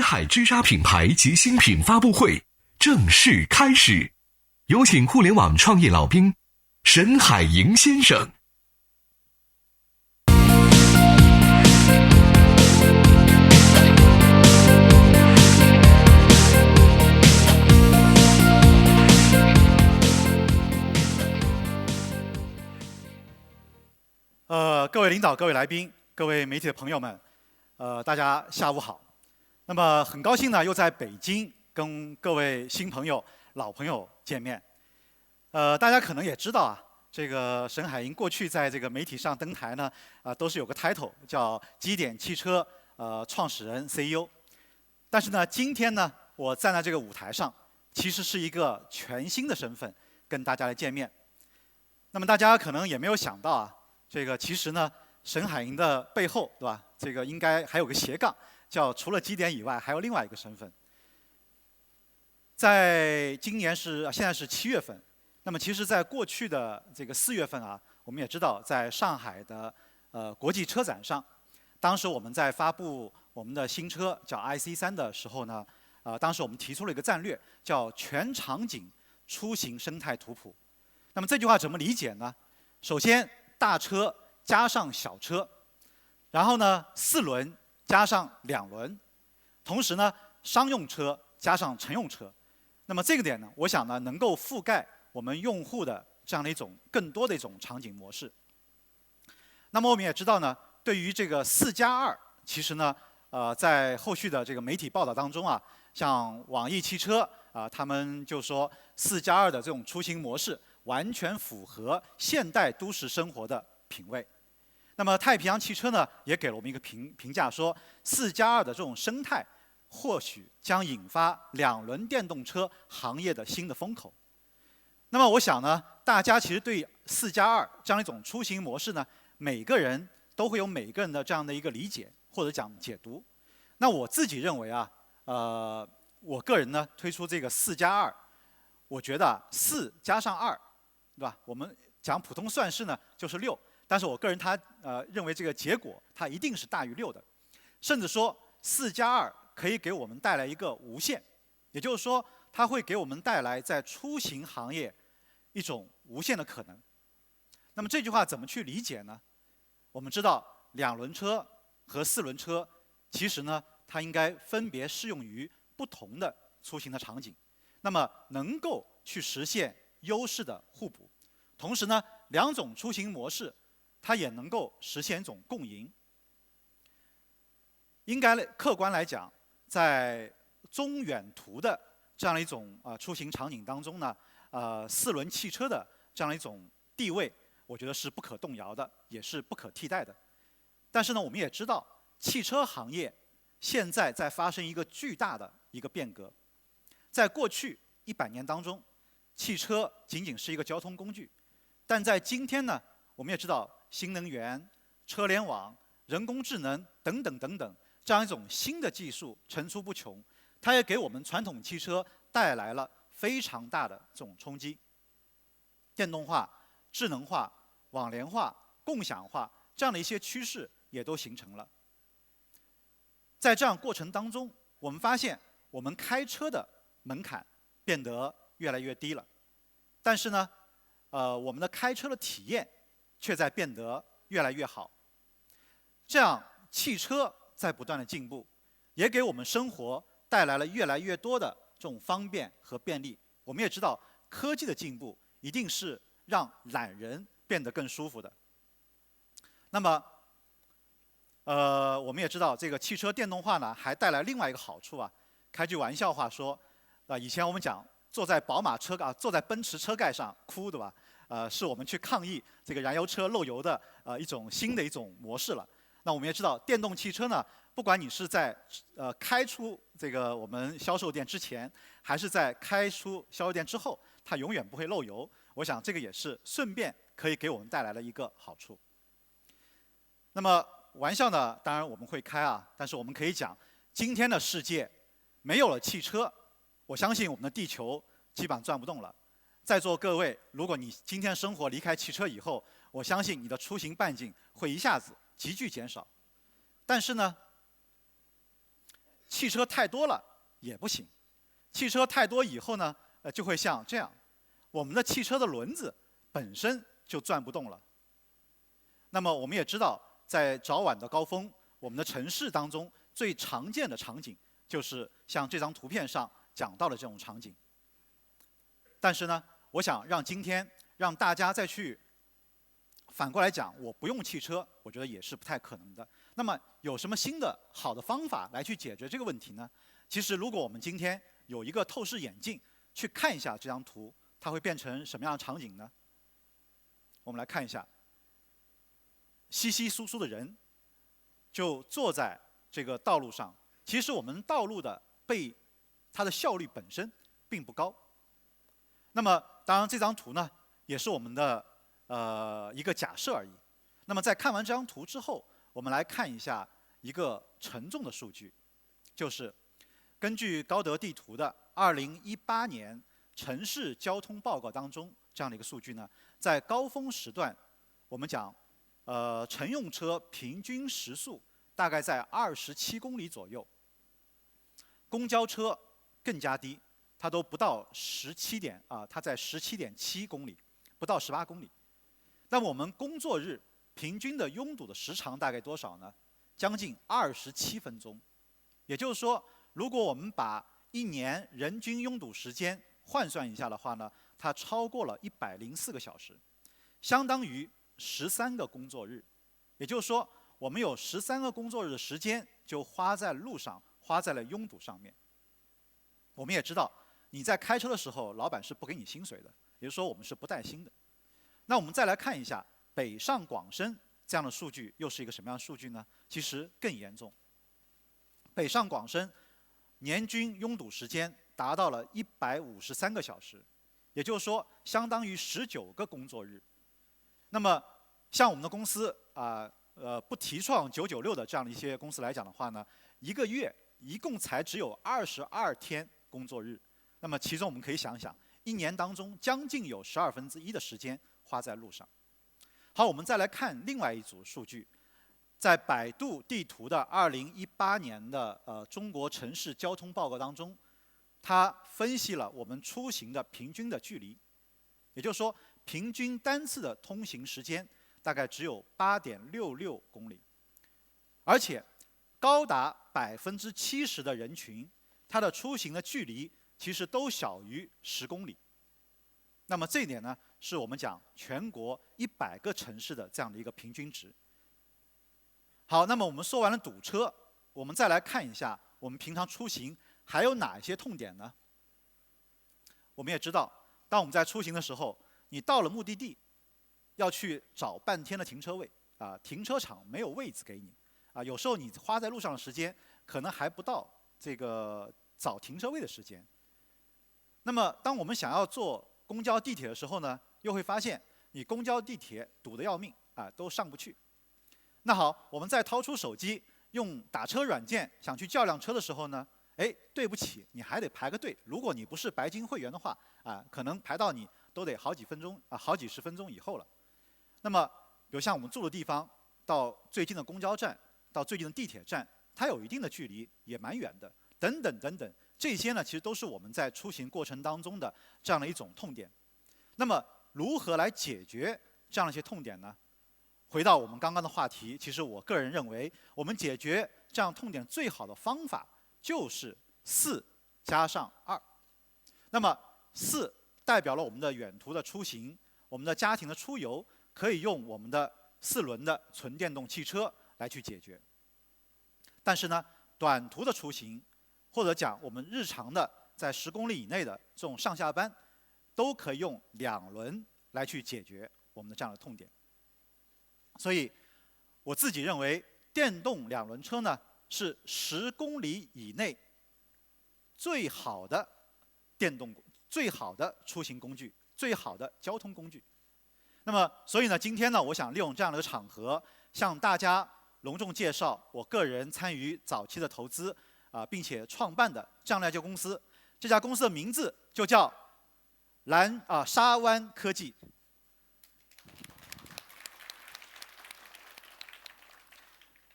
海之沙品牌及新品发布会正式开始，有请互联网创业老兵沈海营先生。各位领导、各位来宾、各位媒体的朋友们，大家下午好。那么很高兴呢，又在北京跟各位新朋友、老朋友见面。大家可能也知道啊，这个沈海营过去在这个媒体上登台呢，都是有个 title 叫基点汽车创始人 CEO。但是呢，今天呢，我站在这个舞台上，其实是一个全新的身份跟大家来见面。那么大家可能也没有想到啊。这个其实呢，沈海营的背后，对吧？这个应该还有个斜杠，叫除了基点以外，还有另外一个身份。在今年现在是7月份，那么其实在过去的这个4月份啊，我们也知道，在上海的国际车展上，当时我们在发布我们的新车叫 IC3的时候呢，当时我们提出了一个战略，叫全场景出行生态图谱。那么这句话怎么理解呢？首先，大车加上小车，然后呢，4轮加上2轮，同时呢，商用车加上乘用车。那么这个点呢，我想呢，能够覆盖我们用户的这样的一种更多的一种场景模式。那么我们也知道呢，对于这个4+2，其实呢，在后续的这个媒体报道当中啊，像网易汽车他们就说4+2的这种出行模式完全符合现代都市生活的品味。那么太平洋汽车呢，也给了我们一个评价，说4+2的这种生态，或许将引发2轮电动车行业的新的风口。那么我想呢，大家其实对4+2这样一种出行模式呢，每个人都会有每个人的这样的一个理解或者讲解读。那我自己认为啊，我个人呢推出这个4+2，我觉得4加上2。对吧？我们讲普通算式呢，就是6。但是我个人认为这个结果它一定是大于6的，甚至说4+2可以给我们带来一个无限，也就是说它会给我们带来在出行行业一种无限的可能。那么这句话怎么去理解呢？我们知道2轮车和4轮车，其实呢它应该分别适用于不同的出行的场景，那么能够去实现优势的互补，同时呢，2种出行模式，它也能够实现一种共赢。应该客观来讲，在中远途的这样的一种出行场景当中呢，4轮汽车的这样的一种地位，我觉得是不可动摇的，也是不可替代的。但是呢，我们也知道，汽车行业现在在发生一个巨大的一个变革。在过去100年当中，汽车仅仅是一个交通工具，但在今天呢，我们也知道新能源、车联网、人工智能等等等等这样一种新的技术层出不穷，它也给我们传统汽车带来了非常大的这种冲击。电动化、智能化、网联化、共享化这样的一些趋势也都形成了。在这样过程当中，我们发现我们开车的门槛变得越来越低了，但是呢，我们的开车的体验却在变得越来越好。这样，汽车在不断的进步，也给我们生活带来了越来越多的这种方便和便利。我们也知道，科技的进步一定是让懒人变得更舒服的。那么，我们也知道，这个汽车电动化呢，还带来另外一个好处啊。开句玩笑话说，以前我们讲坐在坐在奔驰车盖上哭，对吧？是我们去抗议这个燃油车漏油的一种新的一种模式了。那我们也知道，电动汽车呢，不管你是在开出这个我们销售店之前，还是在开出销售店之后，它永远不会漏油。我想这个也是顺便可以给我们带来了一个好处。那么玩笑呢，当然我们会开啊，但是我们可以讲，今天的世界没有了汽车，我相信我们的地球基本上转不动了。在座各位，如果你今天生活离开汽车以后，我相信你的出行半径会一下子急剧减少。但是呢，汽车太多了也不行，汽车太多以后呢，就会像这样，我们的汽车的轮子本身就转不动了。那么我们也知道，在早晚的高峰，我们的城市当中最常见的场景就是像这张图片上讲到的这种场景。但是呢，我想今天让大家再去反过来讲，我不用汽车，我觉得也是不太可能的。那么有什么新的好的方法来去解决这个问题呢？其实如果我们今天有一个透视眼镜去看一下这张图，它会变成什么样的场景呢？我们来看一下，稀稀疏疏的人就坐在这个道路上。其实我们道路的它的效率本身并不高。那么当然这张图呢，也是我们的一个假设而已。那么在看完这张图之后，我们来看一下一个沉重的数据，就是根据高德地图的2018年城市交通报告当中这样的一个数据呢，在高峰时段，我们讲乘用车平均时速大概在27公里左右，公交车更加低，它都不到它在17.7公里，不到18公里。那么我们工作日平均的拥堵的时长大概多少呢？将近27分钟。也就是说，如果我们把一年人均拥堵时间换算一下的话呢，它超过了104个小时，相当于13个工作日。也就是说，我们有13个工作日的时间就花在路上，花在了拥堵上面。我们也知道，你在开车的时候，老板是不给你薪水的，也就是说我们是不带薪的。那我们再来看一下北上广深这样的数据，又是一个什么样的数据呢？其实更严重。北上广深年均拥堵时间达到了153个小时，也就是说，相当于19个工作日。那么，像我们的公司不提倡996的这样的一些公司来讲的话呢，一个月一共才只有22天工作日。那么其中我们可以想想，一年当中将近有1/12的时间花在路上。好，我们再来看另外一组数据，在百度地图的2018年的中国城市交通报告当中，它分析了我们出行的平均的距离，也就是说，平均单次的通行时间大概只有8.66公里，而且高达70%的人群，它的出行的距离其实都小于10公里。那么这一点呢，是我们讲全国100个城市的这样的一个平均值。好，那么我们说完了堵车，我们再来看一下我们平常出行还有哪些痛点呢？我们也知道，当我们在出行的时候，你到了目的地，要去找半天的停车位停车场没有位子给你有时候你花在路上的时间可能还不到这个找停车位的时间。那么当我们想要坐公交地铁的时候呢，又会发现你公交地铁堵得要命都上不去。那好，我们再掏出手机用打车软件想去叫辆车的时候呢，对不起，你还得排个队。如果你不是白金会员的话可能排到你都得好几十分钟以后了。那么比如像我们住的地方到最近的公交站到最近的地铁站，它有一定的距离，也蛮远的，等等等等。这些呢，其实都是我们在出行过程当中的这样的一种痛点。那么，如何来解决这样一些痛点呢？回到我们刚刚的话题，其实我个人认为，我们解决这样痛点最好的方法就是4+2。那么4代表了我们的远途的出行，我们的家庭的出游可以用我们的4轮的纯电动汽车来去解决。但是呢，短途的出行，或者讲我们日常的在10公里以内的这种上下班，都可以用2轮来去解决我们的这样的痛点。所以我自己认为，电动2轮车呢是10公里以内最好的最好的出行工具，最好的交通工具。那么，所以呢，今天呢，我想利用这样的一个场合，向大家隆重介绍我个人参与早期的投资并且创办的这样的一家公司。这家公司的名字就叫沙湾科技。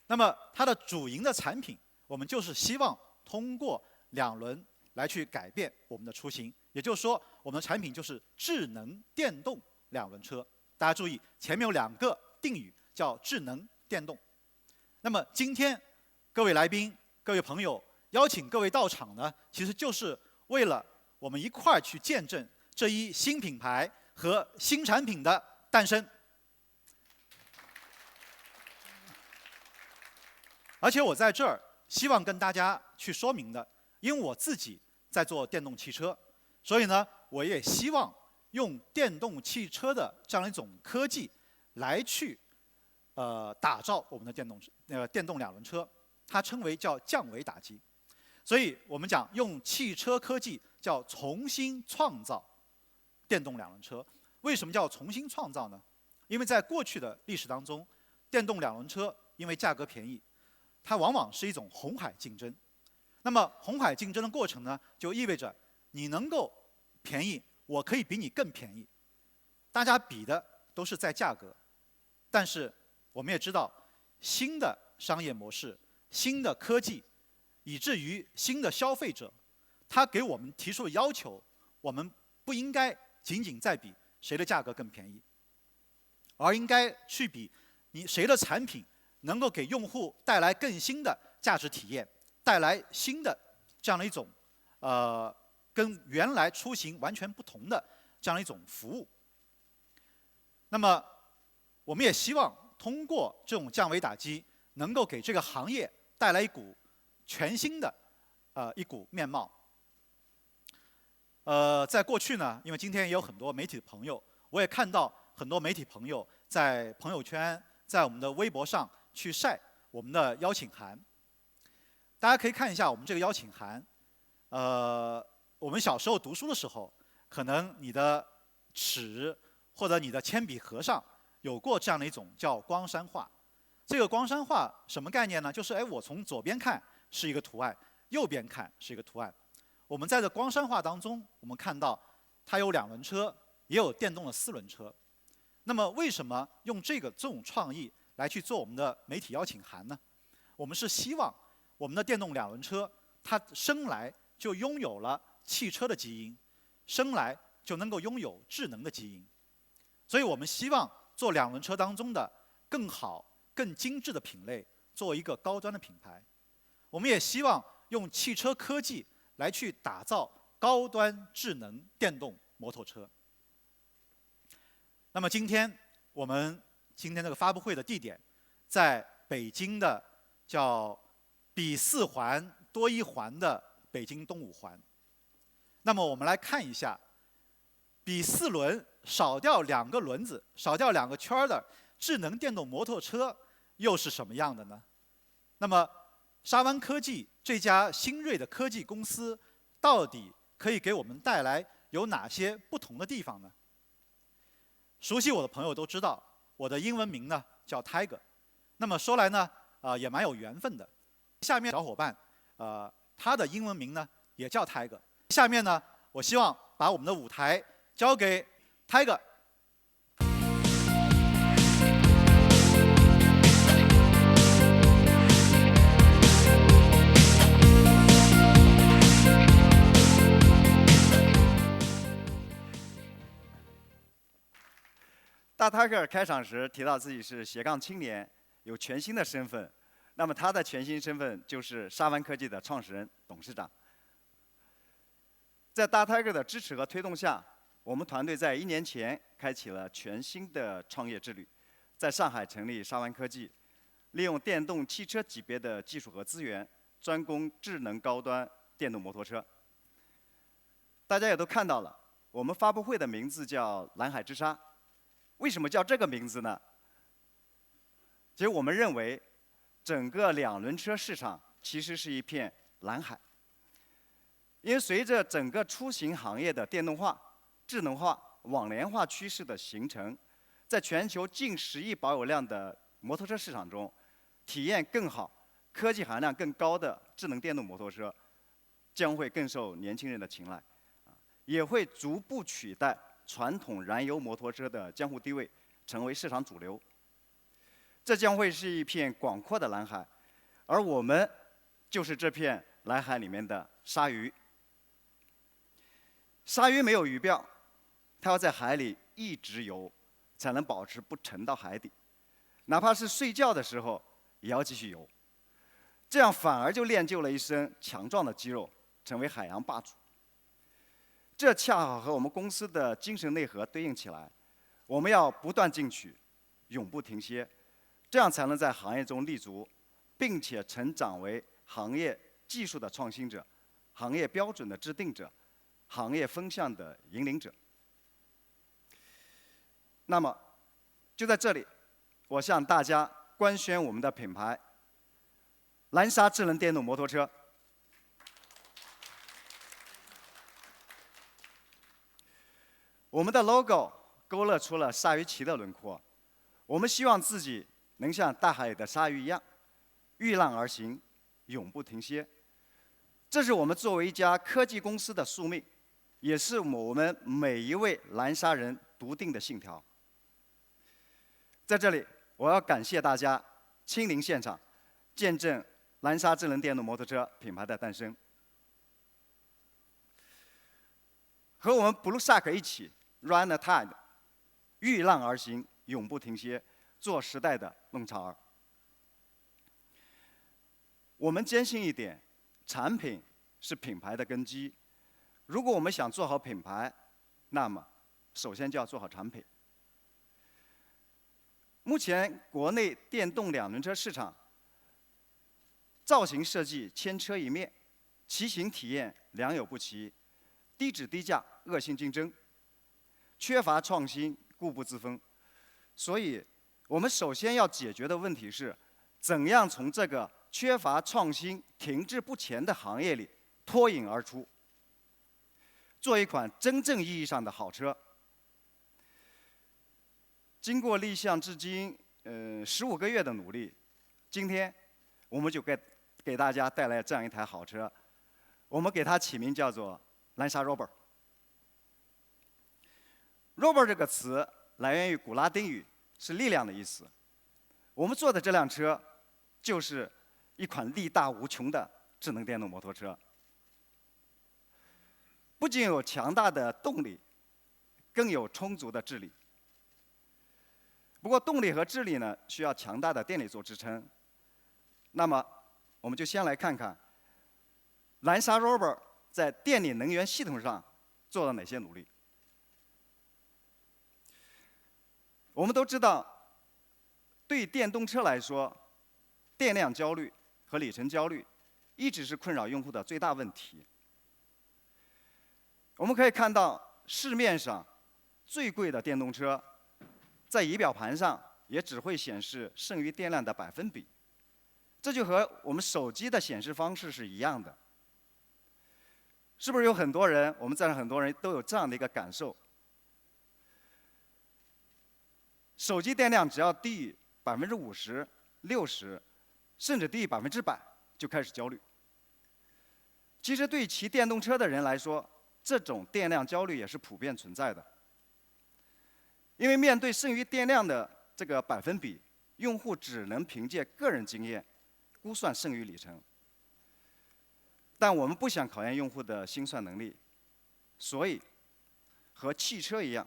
那么它的主营的产品，我们就是希望通过两轮来去改变我们的出行。也就是说，我们的产品就是智能电动两轮车。大家注意，前面有2个定语，叫智能电动。那么今天各位来宾、各位朋友，邀请各位到场呢，其实就是为了我们一块儿去见证这一新品牌和新产品的诞生。而且我在这儿希望跟大家去说明的，因为我自己在做电动汽车，所以呢，我也希望用电动汽车的这样一种科技来去打造我们的电动两轮车，它称为叫降维打击。所以我们讲用汽车科技叫重新创造电动两轮车。为什么叫重新创造呢？因为在过去的历史当中，电动两轮车因为价格便宜，它往往是一种红海竞争。那么红海竞争的过程呢，就意味着你能够便宜，我可以比你更便宜。大家比的都是在价格，但是我们也知道，新的商业模式、新的科技，以至于新的消费者，他给我们提出的要求，我们不应该仅仅在比谁的价格更便宜，而应该去比谁的产品能够给用户带来更新的价值体验，带来新的这样的一种跟原来出行完全不同的这样一种服务。那么我们也希望通过这种降维打击，能够给这个行业带来一股全新的一股面貌。在过去呢，因为今天也有很多媒体的朋友，我也看到很多媒体朋友在朋友圈、在我们的微博上去晒我们的邀请函。大家可以看一下我们这个邀请函。我们小时候读书的时候，可能你的尺或者你的铅笔盒上有过这样的一种叫光山画。这个光山画什么概念呢？就是我从左边看是一个图案，右边看是一个图案。我们在这光山画当中，我们看到它有两轮车，也有电动的4轮车。那么为什么用这种创意来去做我们的媒体邀请函呢？我们是希望我们的电动两轮车，它生来就拥有了汽车的基因，生来就能够拥有智能的基因。所以我们希望做两轮车当中的更好、更精致的品类，作为一个高端的品牌。我们也希望用汽车科技来去打造高端智能电动摩托车。那么我们今天这个发布会的地点，在北京的叫比4环多1环的北京东5环。那么我们来看一下，比4轮少掉2个轮子、少掉2个圈的智能电动摩托车又是什么样的呢？那么沙湾科技这家新锐的科技公司，到底可以给我们带来有哪些不同的地方呢？熟悉我的朋友都知道，我的英文名呢叫 Tiger。那么说来呢，也蛮有缘分的。下面小伙伴，他的英文名呢也叫 Tiger。下面呢，我希望把我们的舞台交给 Tiger。大 Tiger 开场时提到自己是斜杠青年，有全新的身份。那么他的全新身份就是沙湾科技的创始人、董事长。在大 Tiger 的支持和推动下，我们团队在1年前开启了全新的创业之旅，在上海成立沙湾科技，利用电动汽车级别的技术和资源，专攻智能高端电动摩托车。大家也都看到了，我们发布会的名字叫蓝海之沙。为什么叫这个名字呢？其实我们认为，整个两轮车市场其实是一片蓝海。因为随着整个出行行业的电动化、智能化、网联化趋势的形成，在全球近10亿保有量的摩托车市场中，体验更好、科技含量更高的智能电动摩托车将会更受年轻人的青睐，也会逐步取代传统燃油摩托车的江湖地位，成为市场主流。这将会是一片广阔的蓝海，而我们就是这片蓝海里面的鲨鱼。鲨鱼没有鱼鳔，它要在海里一直游，才能保持不沉到海底。哪怕是睡觉的时候，也要继续游。这样反而就练就了一身强壮的肌肉，成为海洋霸主。这恰好和我们公司的精神内核对应起来。我们要不断进取，永不停歇，这样才能在行业中立足，并且成长为行业技术的创新者、行业标准的制定者、行业风向的引领者。那么，就在这里，我向大家官宣我们的品牌——蓝鲨智能电动摩托车。我们的 logo 勾勒出了鲨鱼鳍的轮廓。我们希望自己能像大海里的鲨鱼一样，遇浪而行，永不停歇。这是我们作为一家科技公司的宿命，也是我们每一位蓝鲨人笃定的信条。在这里，我要感谢大家亲临现场，见证蓝鲨智能电动摩托车品牌的诞生。和我们 Blue Shark 一起 Run the Tide， 遇浪而行，永不停歇，做时代的弄潮儿。我们坚信一点，产品是品牌的根基。如果我们想做好品牌，那么首先就要做好产品。目前国内电动两轮车市场，造型设计千车一面，骑行体验良莠不齐，低质低价，恶性竞争，缺乏创新，固步自封。所以，我们首先要解决的问题是，怎样从这个缺乏创新、停滞不前的行业里脱颖而出，做一款真正意义上的好车。经过立项至今15个月的努力，今天我们就给大家带来这样一台好车，我们给它起名叫做蓝鲨 Rover。Rover 这个词来源于古拉丁语，是力量的意思。我们做的这辆车就是一款力大无穷的智能电动摩托车，不仅有强大的动力，更有充足的智力。不过动力和智力呢，需要强大的电力做支撑。那么，我们就先来看看蓝鲨 Rover 在电力能源系统上做了哪些努力。我们都知道，对电动车来说，电量焦虑和里程焦虑一直是困扰用户的最大问题。我们可以看到，市面上最贵的电动车，在仪表盘上也只会显示剩余电量的百分比，这就和我们手机的显示方式是一样的。是不是有很多人，我们在座很多人都有这样的一个感受？手机电量只要低于50%、60%，甚至低于100%，就开始焦虑。其实对骑电动车的人来说，这种电量焦虑也是普遍存在的。因为面对剩余电量的这个百分比，用户只能凭借个人经验估算剩余里程。但我们不想考验用户的心算能力，所以和汽车一样，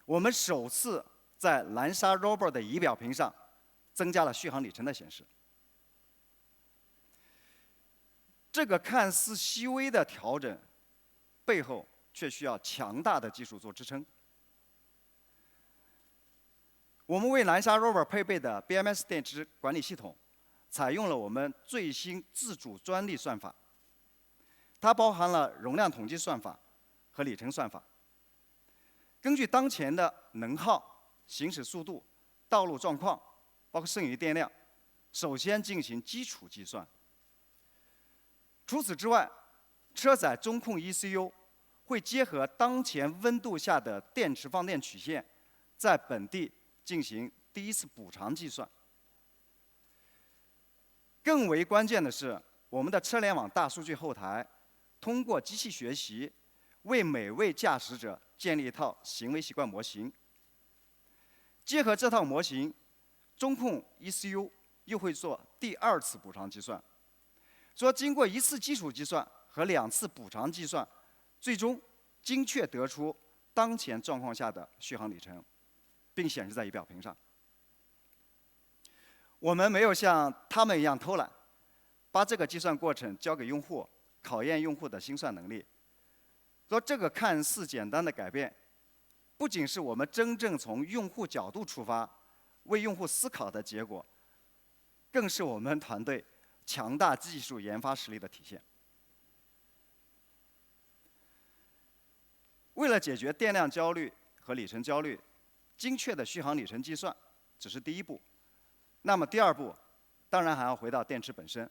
我们首次在蓝鲨 Rover 的仪表屏上增加了续航里程的显示。这个看似细微的调整，背后却需要强大的技术做支撑。我们为蓝鲨 Rover 配备的 BMS 电池管理系统，采用了我们最新自主专利算法，它包含了容量统计算法和里程算法。根据当前的能耗、行驶速度、道路状况，包括剩余电量，首先进行基础计算。除此之外，车载中控 ECU 会结合当前温度下的电池放电曲线，在本地进行第一次补偿计算。更为关键的是，我们的车联网大数据后台通过机器学习，为每位驾驶者建立一套行为习惯模型。结合这套模型，中控 ECU 又会做第二次补偿计算。说经过1次基础计算和2次补偿计算，最终精确得出当前状况下的续航里程，并显示在仪表屏上。我们没有像他们一样偷懒，把这个计算过程交给用户，考验用户的心算能力。说这个看似简单的改变，不仅是我们真正从用户角度出发，为用户思考的结果，更是我们团队强大技术研发实力的体现。为了解决电量焦虑和里程焦虑，精确的续航里程计算只是第一步。那么第2步，当然还要回到电池本身。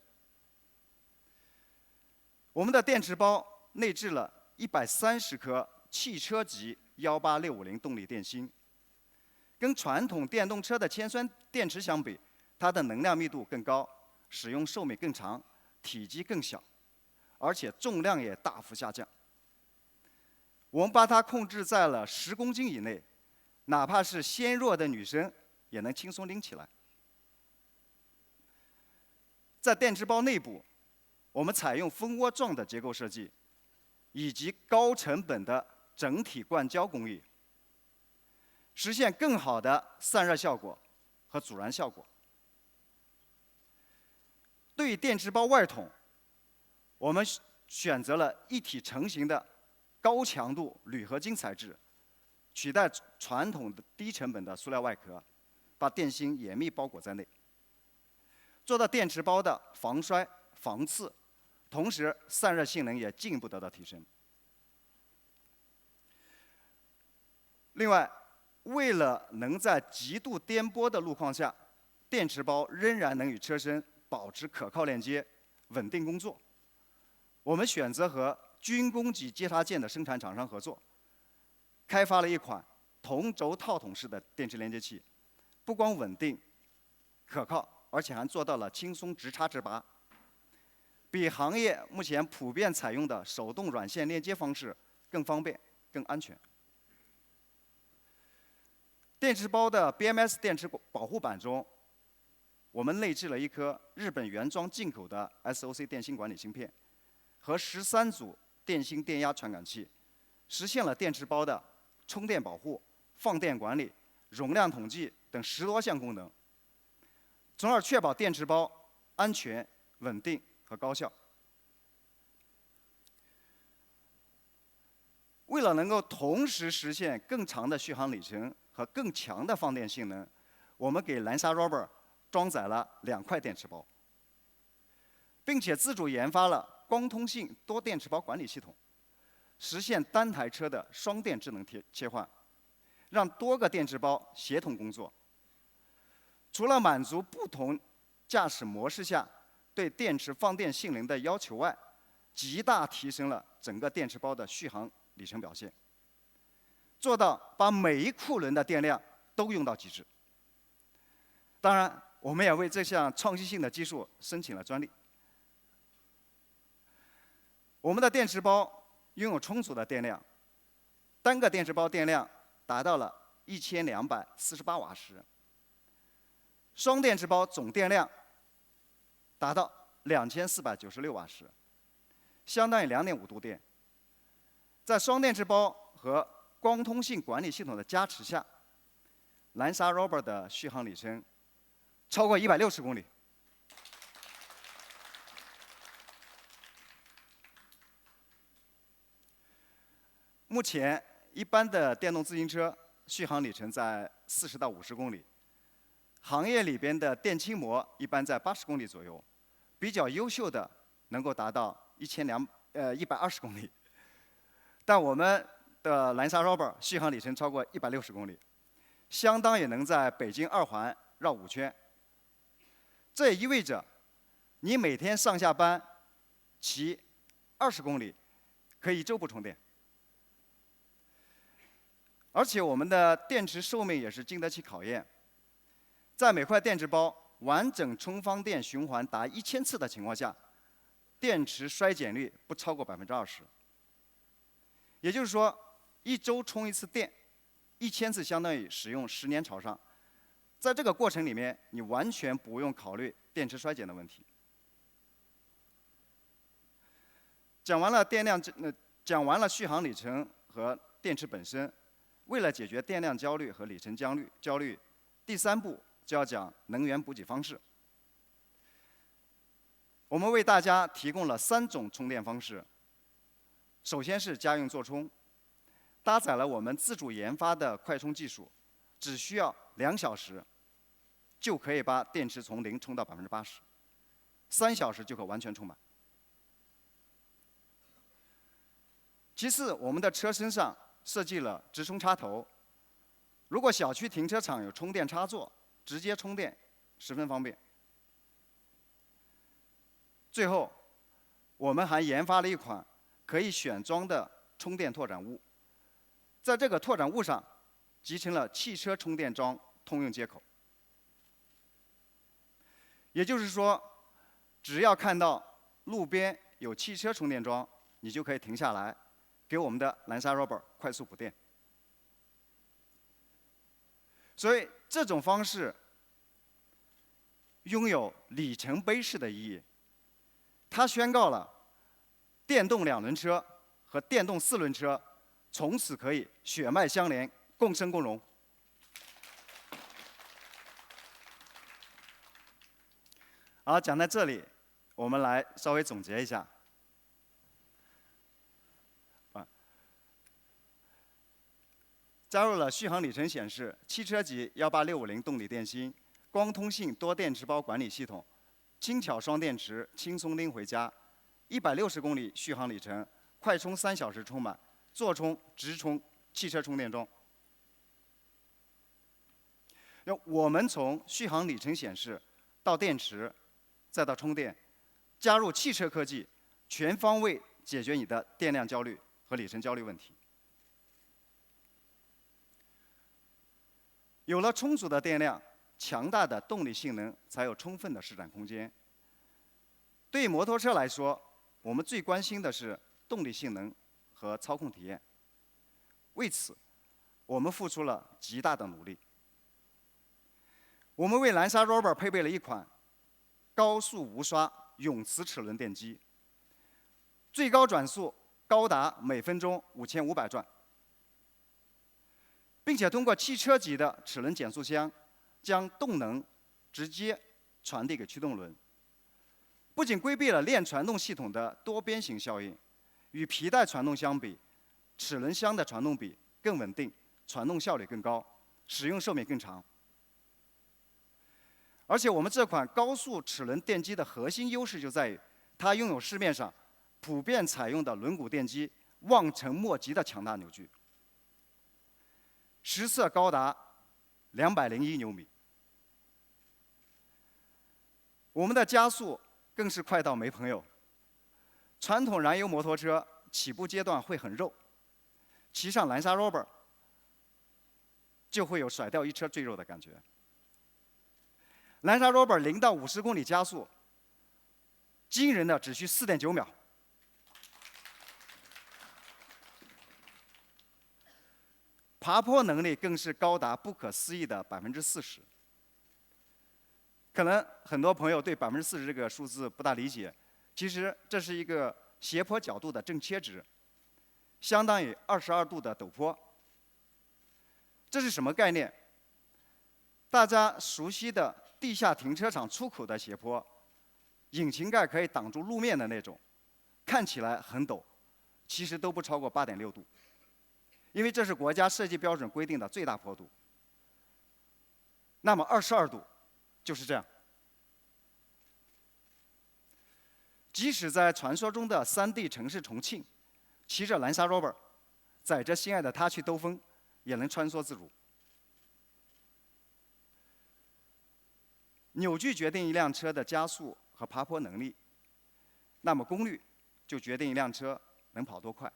我们的电池包内置了130颗汽车级18650动力电芯，跟传统电动车的铅酸电池相比，它的能量密度更高，使用寿命更长，体积更小，而且重量也大幅下降。我们把它控制在了10公斤以内，哪怕是纤弱的女生也能轻松拎起来。在电池包内部，我们采用蜂窝状的结构设计，以及高成本的整体灌胶工艺，实现更好的散热效果和阻燃效果。对于电池包外筒，我们选择了一体成型的高强度铝合金材质，取代传统的低成本的塑料外壳，把电芯严密包裹在内，做到电池包的防摔、防刺，同时散热性能也进一步得到提升。另外，为了能在极度颠簸的路况下，电池包仍然能与车身保持可靠链接，稳定工作，我们选择和军工级接插件的生产厂商合作，开发了一款同轴套筒式的电池连接器，不光稳定、可靠，而且还做到了轻松直插直拔，比行业目前普遍采用的手动软线链接方式更方便、更安全。电池包的 BMS 电池保护板中，我们内置了一颗日本原装进口的 SOC 电芯管理芯片和13组电芯电压传感器，实现了电池包的充电保护、放电管理、容量统计等10多项功能，从而确保电池包安全、稳定和高效。为了能够同时实现更长的续航里程和更强的放电性能，我们给蓝鲨 Rover 装载了2块电池包，并且自主研发了光通信多电池包管理系统，实现单台车的双电智能切换，让多个电池包协同工作。除了满足不同驾驶模式下对电池放电性能的要求外，极大提升了整个电池包的续航里程表现，做到把每一库仑的电量都用到极致。当然，我们也为这项创新性的技术申请了专利。我们的电池包拥有充足的电量，单个电池包电量达到了1248瓦时，双电池包总电量达到2496瓦时，相当于2.5度电。在双电池包和光通信管理系统的加持下，蓝鲨 Rover 的续航里程超过160公里。目前，一般的电动自行车续航里程在40到50公里，行业里边的电轻模一般在80公里左右，比较优秀的能够达到120公里。但我们的蓝鲨 Rover 续航里程超过160公里，相当也能在北京2环绕5圈。这也意味着，你每天上下班骑20公里，可以1周不充电。而且我们的电池寿命也是经得起考验，在每块电池包完整充放电循环达1000次的情况下，电池衰减率不超过20%。也就是说，1周充1次电，1000次相当于使用10年朝上。在这个过程里面，你完全不用考虑电池衰减的问题。讲完了续航里程和电池本身，为了解决电量焦虑和里程焦虑，第3步就要讲能源补给方式。我们为大家提供了3种充电方式。首先是家用座充，搭载了我们自主研发的快充技术，只需要2小时就可以把电池从0充到80%，3小时就可完全充满。其次，我们的车身上设计了直充插头，如果小区停车场有充电插座，直接充电十分方便。最后，我们还研发了一款可以选装的充电拓展坞，在这个拓展坞上集成了汽车充电桩通用接口。也就是说，只要看到路边有汽车充电桩，你就可以停下来，给我们的蓝莎 Robber 快速补电。所以这种方式拥有里程碑式的意义，它宣告了电动2轮车和电动4轮车从此可以血脉相连，共生共荣。好，讲到这里，我们来稍微总结一下。加入了续航里程显示、汽车级18650动力电芯、光通信多电池包管理系统、轻巧双电池，轻松拎回家，160公里续航里程，快充3小时充满，座充、直充、汽车充电桩。我们从续航里程显示到电池，再到充电，加入汽车科技，全方位解决你的电量焦虑和里程焦虑问题。有了充足的电量，强大的动力性能才有充分的施展空间。对于摩托车来说，我们最关心的是动力性能和操控体验。为此，我们付出了极大的努力。我们为蓝莎 Robber 配备了一款高速无刷永磁齿轮电机，最高转速高达每分钟5500转。并且通过汽车级的齿轮减速箱，将动能直接传递给驱动轮，不仅规避了链传动系统的多边形效应，与皮带传动相比，齿轮箱的传动比更稳定，传动效率更高，使用寿命更长。而且我们这款高速齿轮电机的核心优势就在于，它拥有市面上普遍采用的轮毂电机望尘莫及的强大扭矩。实测高达201牛米，我们的加速更是快到没朋友。传统燃油摩托车起步阶段会很肉，骑上蓝莎 Robber 就会有甩掉一车赘肉的感觉。蓝莎 Robber 0到50公里加速，惊人的只需4.9秒。爬坡能力更是高达不可思议的40%。可能很多朋友对40%这个数字不大理解，其实这是一个斜坡角度的正切值，相当于22度的陡坡。这是什么概念？大家熟悉的地下停车场出口的斜坡，引擎盖可以挡住路面的那种，看起来很陡，其实都不超过8.6度。因为这是国家设计标准规定的最大坡度。那么22度就是这样。即使在传说中的3D 城市重庆，骑着蓝莎 Robber， 载着心爱的他去兜风，也能穿梭自如。扭矩决定一辆车的加速和爬坡能力，那么功率就决定一辆车能跑多快。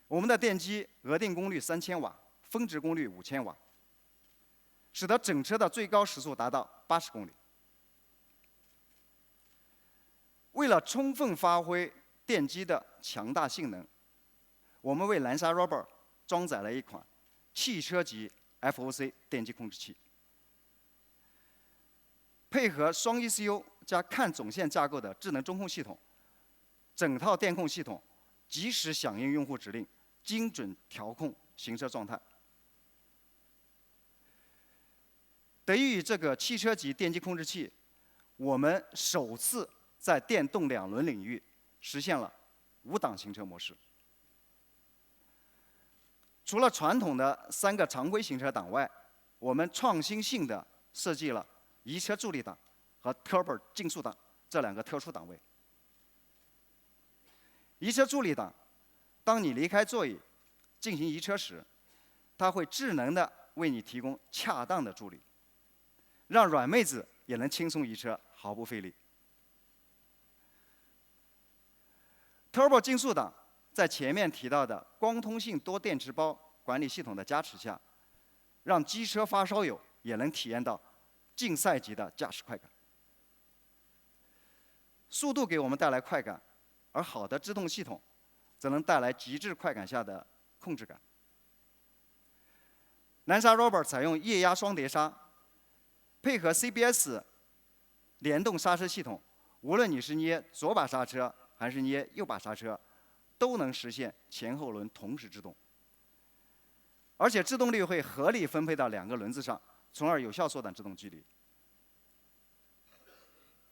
我们的电机额定功率3000瓦，峰值功率5000瓦，使得整车的最高时速达到80公里。为了充分发挥电机的强大性能，我们为蓝莎 Robber 装载了一款汽车级 FOC 电机控制器，配合双 ECU 加看总线架构的智能中控系统，整套电控系统及时响应用户指令，精准调控行车状态。得益于这个汽车级电机控制器，我们首次在电动两轮领域实现了5档行车模式。除了传统的3个常规行车档外，我们创新性的设计了移车助力档和 Turbo 竞速档这2个特殊档位。移车助力档，当你离开座椅进行移车时，它会智能的为你提供恰当的助力，让软妹子也能轻松移车，毫不费力。Turbo 竞速档在前面提到的光通信多电池包管理系统的加持下，让机车发烧友也能体验到竞赛级的驾驶快感。速度给我们带来快感，而好的制动系统则能带来极致快感下的控制感。南沙 Rover 采用液压双碟刹，配合 CBS 联动刹车系统，无论你是捏左把刹车还是捏右把刹车，都能实现前后轮同时制动。而且制动力会合理分配到2个轮子上，从而有效缩短制动距离。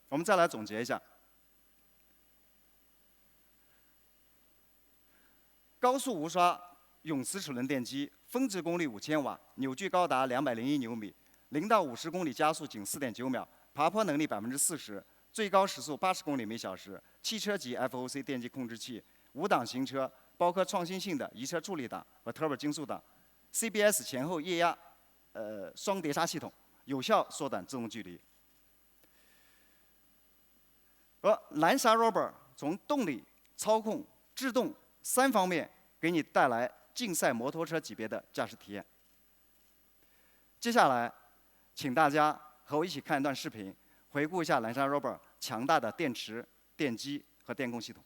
我们再来总结一下：高速无刷永磁齿轮电机，峰值功率5000瓦，扭矩高达201牛米，0到50公里加速仅4.9秒，爬坡能力40%，最高时速80公里每小时。汽车级 FOC 电机控制器，5档行车，包括创新性的移车助力档和 Turbo 竞速档。CBS 前后液压双碟刹系统，有效缩短制动距离。而蓝鲨 Rover 从动力、操控、制动3方面给你带来竞赛摩托车级别的驾驶体验。接下来，请大家和我一起看一段视频，回顾一下蓝鲨 Rover 强大的电池、电机和电控系统。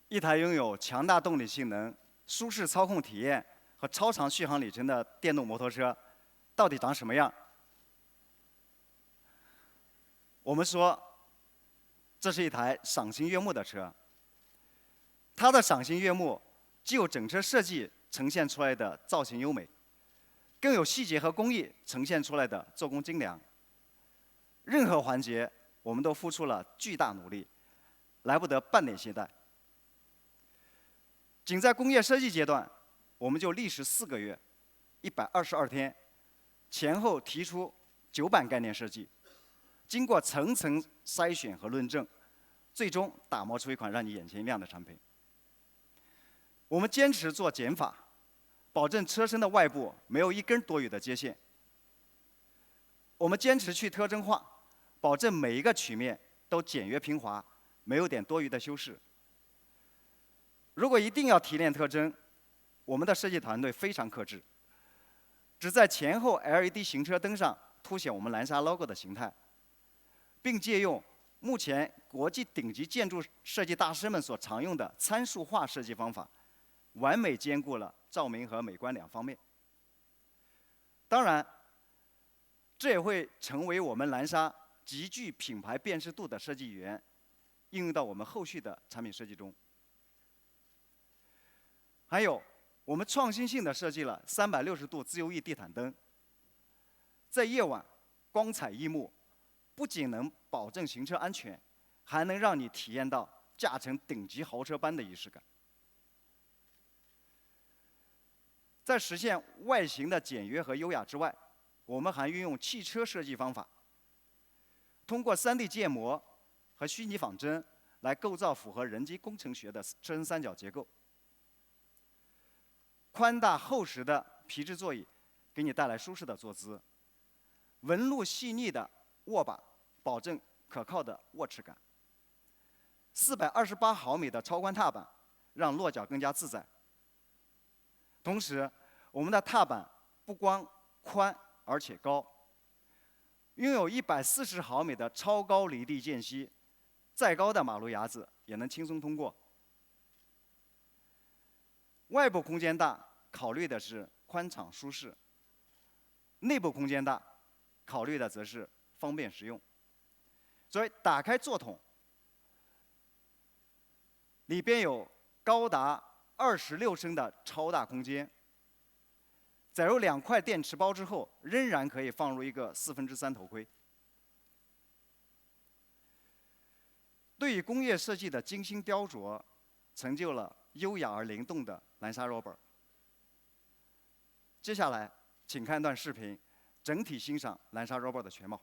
一台拥有强大动力性能、舒适操控体验和超长续航里程的电动摩托车，到底长什么样？我们说，这是一台赏心悦目的车。它的赏心悦目，既有整车设计呈现出来的造型优美，更有细节和工艺呈现出来的做工精良。任何环节，我们都付出了巨大努力，来不得半点懈怠。仅在工业设计阶段，我们就历时4个月，122天，前后提出9版概念设计，经过层层筛选和论证，最终打磨出一款让你眼前一亮的产品。我们坚持做减法，保证车身的外部没有一根多余的接线。我们坚持去特征化，保证每一个曲面都简约平滑，没有点多余的修饰。如果一定要提炼特征，我们的设计团队非常克制，只在前后 LED 行车灯上凸显我们蓝鲨 logo 的形态，并借用目前国际顶级建筑设计大师们所常用的参数化设计方法，完美兼顾了照明和美观2方面。当然，这也会成为我们蓝鲨极具品牌辨识度的设计语言，应用到我们后续的产品设计中。还有，我们创新性的设计了360度自由翼地毯灯，在夜晚光彩异目，不仅能保证行车安全，还能让你体验到驾乘顶级豪车般的仪式感。在实现外形的简约和优雅之外，我们还运用汽车设计方法，通过3D 建模和虚拟仿真来构造符合人机工程学的车身三角结构。宽大厚实的皮质座椅给你带来舒适的坐姿，纹路细腻的握把保证可靠的握持感。428毫米的超宽踏板让落脚更加自在。同时，我们的踏板不光宽而且高，拥有140毫米的超高离地间隙，再高的马路牙子也能轻松通过。外部空间大，考虑的是宽敞舒适；内部空间大，考虑的则是方便实用。所以，打开座筒，里边有高达26升的超大空间。载入2块电池包之后，仍然可以放入一个3/4头盔。对于工业设计的精心雕琢，成就了优雅而灵动的蓝鲨 Rover。接下来，请看段视频，整体欣赏蓝鲨 Rover 的全貌。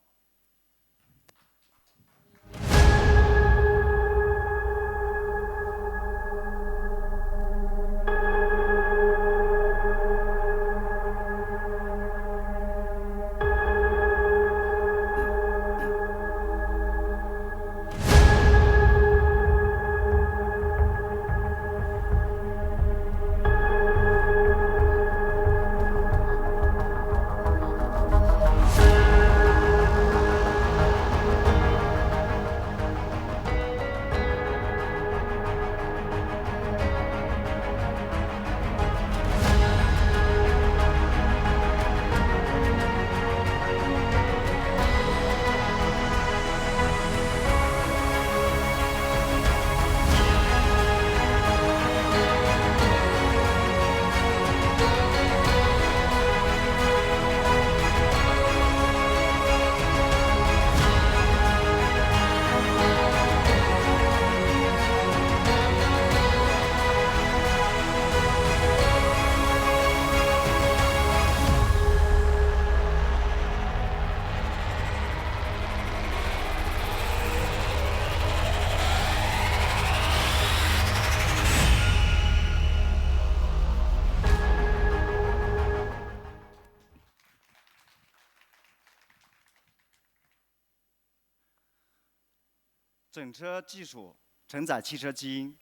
整车技术承载汽车基因，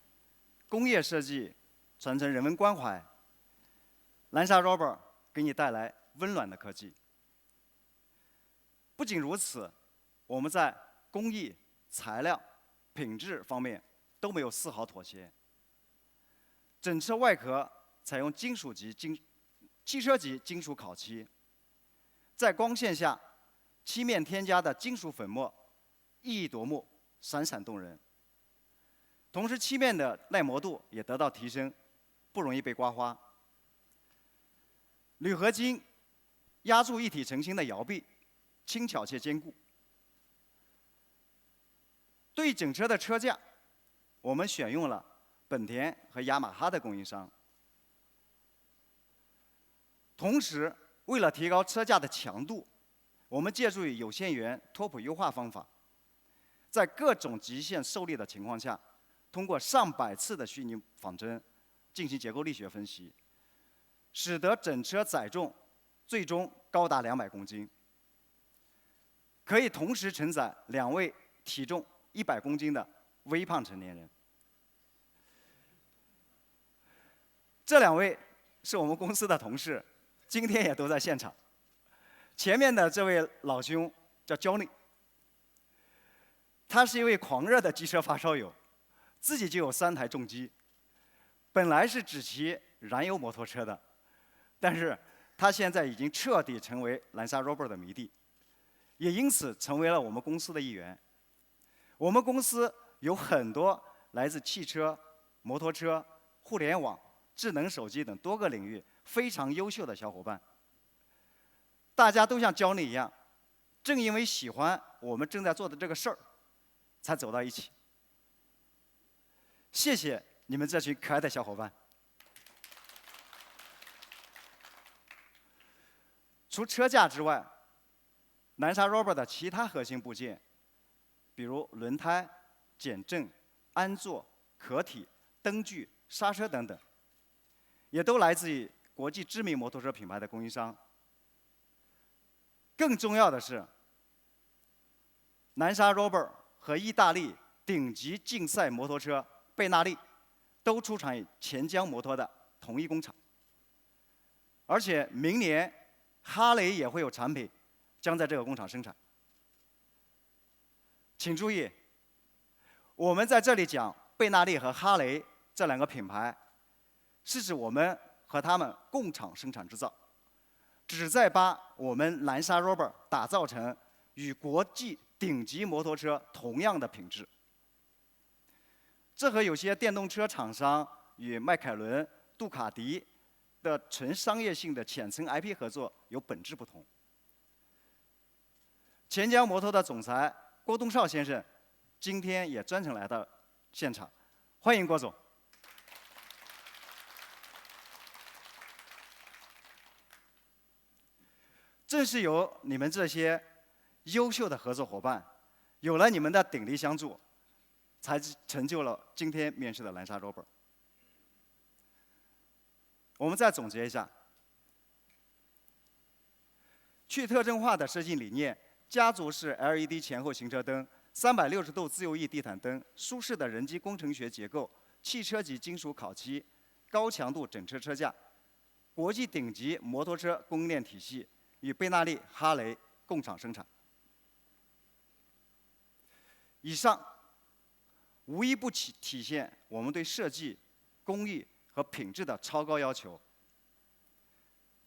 工业设计传承人文关怀。蓝鲨 Rover 给你带来温暖的科技。不仅如此，我们在工艺、材料、品质方面都没有丝毫妥协。整车外壳采用汽车级金属烤漆，在光线下，漆面添加的金属粉末熠熠夺目，闪闪动人。同时，漆面的耐磨度也得到提升，不容易被刮花。铝合金压铸一体成型的摇臂，轻巧且坚固。对于整车的车架，我们选用了本田和雅马哈的供应商。同时，为了提高车架的强度，我们借助于有限元拓扑优化方法，在各种极限受力的情况下，通过上百次的虚拟仿真进行结构力学分析，使得整车载重最终高达200公斤，可以同时承载2位体重100公斤的微胖成年人。这2位是我们公司的同事，今天也都在现场。前面的这位老兄叫 Johnny， 他是一位狂热的机车发烧友，自己就有3台重机，本来是只骑燃油摩托车的，但是他现在已经彻底成为蓝鲨 Rover 的迷弟，也因此成为了我们公司的一员。我们公司有很多来自汽车、摩托车、互联网、智能手机等多个领域非常优秀的小伙伴。大家都像Johnny一样，正因为喜欢我们正在做的这个事儿，才走到一起。谢谢你们这群可爱的小伙伴。除车架之外，南沙 Robot 的其他核心部件，比如轮胎、减震、安座、壳体、灯具、刹车等等，也都来自于国际知名摩托车品牌的供应商。更重要的是，南沙 Robot 和意大利顶级竞赛摩托车贝纳利都出产于钱江摩托的同一工厂，而且明年哈雷也会有产品将在这个工厂生产。请注意，我们在这里讲贝纳利和哈雷这两个品牌，是指我们和他们共厂生产制造，旨在把我们南沙 Robot 打造成与国际顶级摩托车同样的品质。这和有些电动车厂商与迈凯伦、杜卡迪的纯商业性的浅层 IP 合作有本质不同。钱江摩托的总裁郭东少先生今天也专程来到现场，欢迎郭总。正是由你们这些优秀的合作伙伴，有了你们的鼎力相助，才成就了今天面世的南沙 Robot。我们再总结一下，去特征化的设计理念，家族式 LED 前后行车灯，360度自由翼地毯灯，舒适的人机工程学结构，汽车级金属烤漆，高强度整车车架，国际顶级摩托车供应链体系，与贝纳利、哈雷共厂生产。以上无一不体现我们对设计、工艺和品质的超高要求。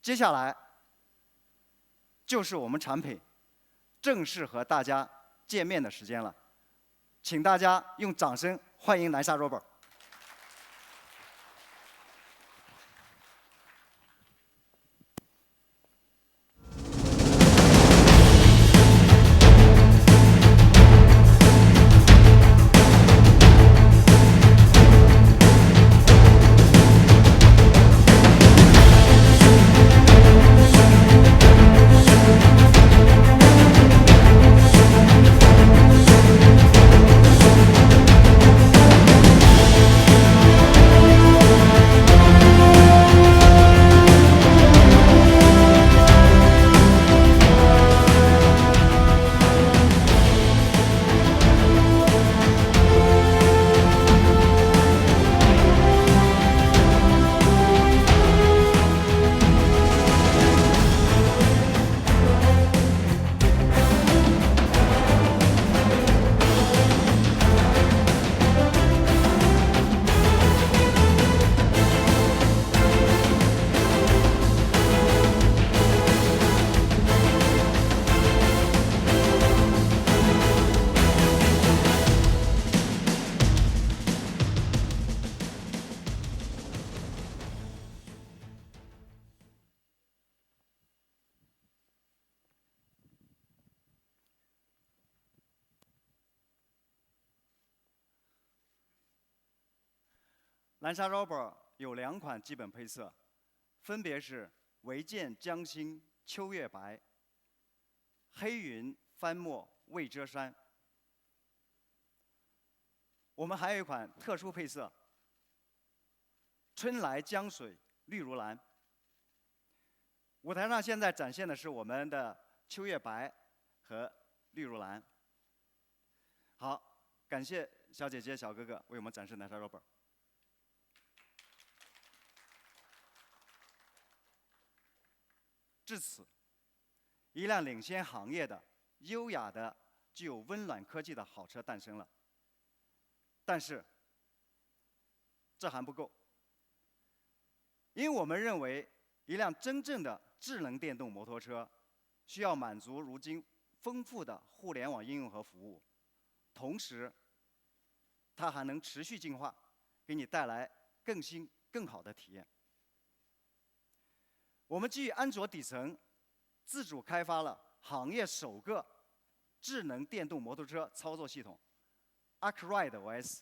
接下来就是我们产品正式和大家见面的时间了，请大家用掌声欢迎南沙 Robot。南沙 Robot 有2款基本配色，分别是维剑江心秋月白、黑云翻墨未遮山。我们还有一款特殊配色，春来江水绿如蓝。舞台上现在展现的是我们的秋月白和绿如蓝。好，感谢小姐姐、小哥哥为我们展示南沙 Robot。至此，一辆领先行业的、优雅的、具有温暖科技的好车诞生了。但是，这还不够，因为我们认为，一辆真正的智能电动摩托车，需要满足如今丰富的互联网应用和服务，同时，它还能持续进化，给你带来更新、更好的体验。我们基于安卓底层，自主开发了行业首个智能电动摩托车操作系统 ArcRide OS。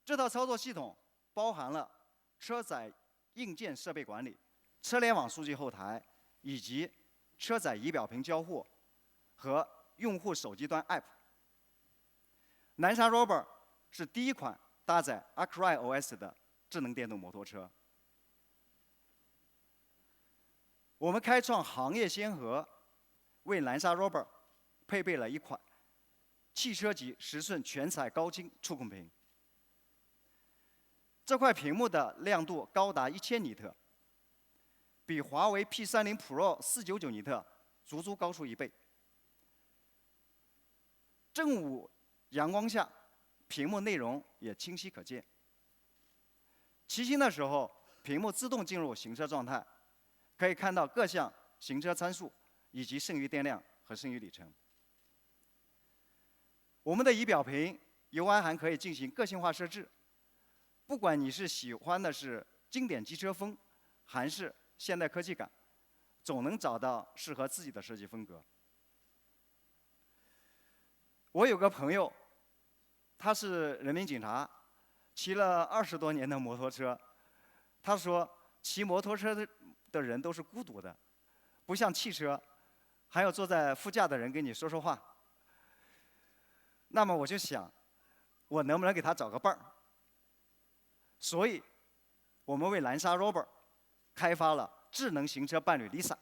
这套操作系统包含了车载硬件设备管理、车联网数据后台以及车载仪表屏交互和用户手机端 App。南沙 Rover 是第一款搭载 ArcRide OS 的智能电动摩托车。我们开创行业先河，为南沙 Rover 配备了一款汽车级10寸全彩高清触控屏。这块屏幕的亮度高达1000尼特，比华为 P30 Pro 499尼特足足高出1倍。正午阳光下，屏幕内容也清晰可见。骑行的时候，屏幕自动进入行车状态，可以看到各项行车参数以及剩余电量和剩余里程。我们的仪表屏 UI 还可以进行个性化设置，不管你是喜欢的是经典机车风，还是现代科技感，总能找到适合自己的设计风格。我有个朋友，他是人民警察，骑了20多年的摩托车。他说，骑摩托车的人都是孤独的，不像汽车，还有坐在副驾的人跟你说说话。那么我就想，我能不能给他找个伴儿？所以，我们为南沙 Rover 开发了智能行车伴侣 Lisa。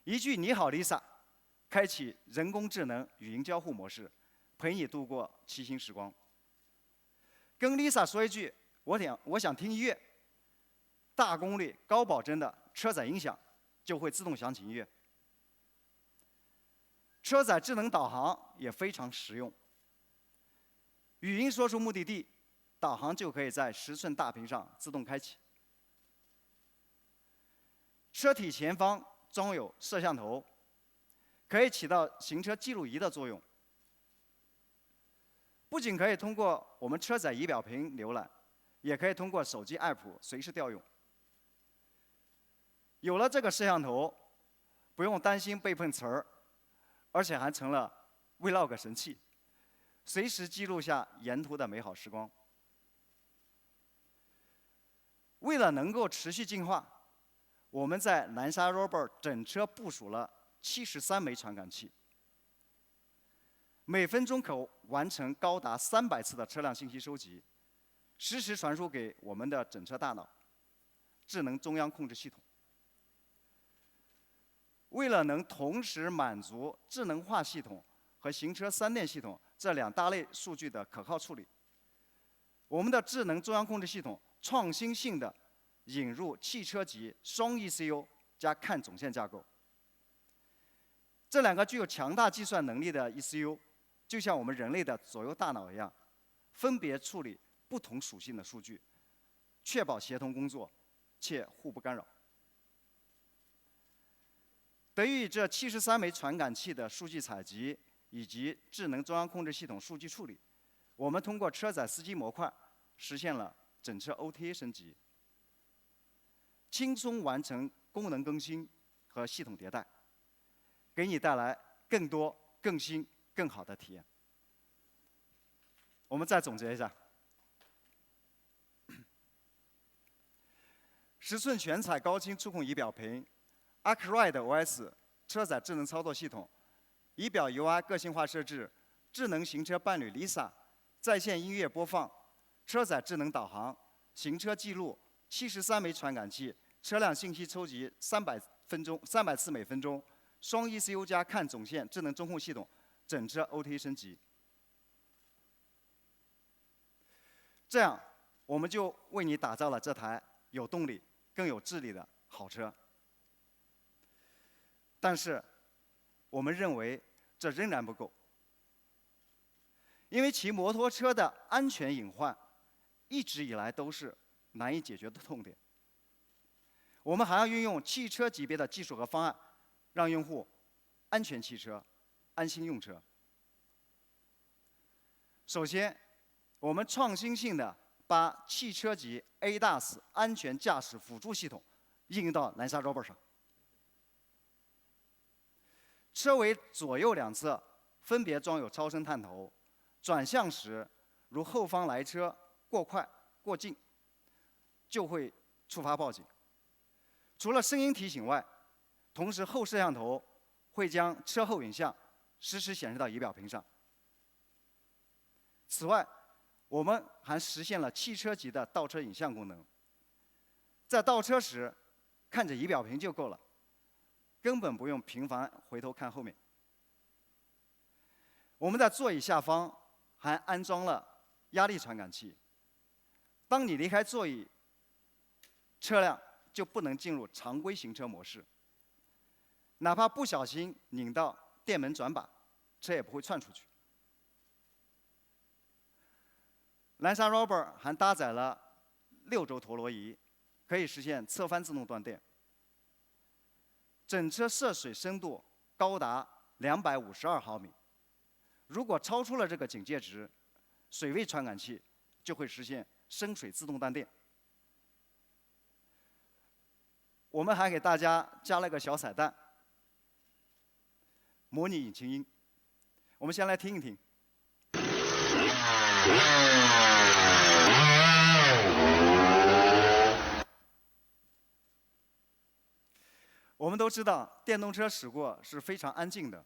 一句你好 Lisa， 开启人工智能语音交互模式，陪你度过骑行时光。跟 Lisa 说一句我想听音乐，大功率高保真的车载音响就会自动响起音乐。车载智能导航也非常实用，语音说出目的地，导航就可以在10寸大屏上自动开启。车体前方装有摄像头，可以起到行车记录仪的作用。不仅可以通过我们车载仪表屏浏览，也可以通过手机 App 随时调用。有了这个摄像头，不用担心被碰瓷儿，而且还成了 Vlog 神器，随时记录下沿途的美好时光。为了能够持续进化，我们在南沙 Rover 整车部署了73枚传感器，每分钟可完成高达300次的车辆信息收集，实时传输给我们的整车大脑智能中央控制系统。为了能同时满足智能化系统和行车3电系统这2大类数据的可靠处理，我们的智能中央控制系统创新性的引入汽车级双 ECU 加看总线架构。这2个具有强大计算能力的 ECU， 就像我们人类的左右大脑一样，分别处理不同属性的数据，确保协同工作，且互不干扰。得益于这73枚传感器的数据采集以及智能中央控制系统数据处理，我们通过车载司机模块实现了整车 OTA 升级，轻松完成功能更新和系统迭代，给你带来更多、更新、更好的体验。我们再总结一下：10寸全彩高清触控仪表屏、ArcRide OS 车载智能操作系统、仪表 UI 个性化设置、智能行车伴侣 Lisa、在线音乐播放、车载智能导航、行车记录、73枚传感器、车辆信息抽集300次每分钟、双 ECU 加看总线智能中控系统，整车 OTA 升级。这样，我们就为你打造了这台有动力、更有智力的好车。但是，我们认为这仍然不够，因为骑摩托车的安全隐患一直以来都是难以解决的痛点。我们还要运用汽车级别的技术和方案，让用户安全骑车、安心用车。首先，我们创新性的把汽车级 ADAS 安全驾驶辅助系统应用到蓝鲨 Rover 上。车尾左右两侧分别装有超声探头，转向时如后方来车过快、过近，就会触发报警。除了声音提醒外，同时后摄像头会将车后影像实时显示到仪表屏上。此外，我们还实现了汽车级的倒车影像功能。在倒车时，看着仪表屏就够了，根本不用频繁回头看后面。我们在座椅下方还安装了压力传感器，当你离开座椅，车辆就不能进入常规行车模式，哪怕不小心拧到电门转把，车也不会窜出去。蓝鲨 Rover 还搭载了6轴陀螺仪，可以实现侧翻自动断电。整车涉水深度高达252毫米，如果超出了这个警戒值，水位传感器就会实现深水自动断电。我们还给大家加了个小彩蛋，模拟引擎音。我们先来听一听。我们都知道，电动车驶过是非常安静的，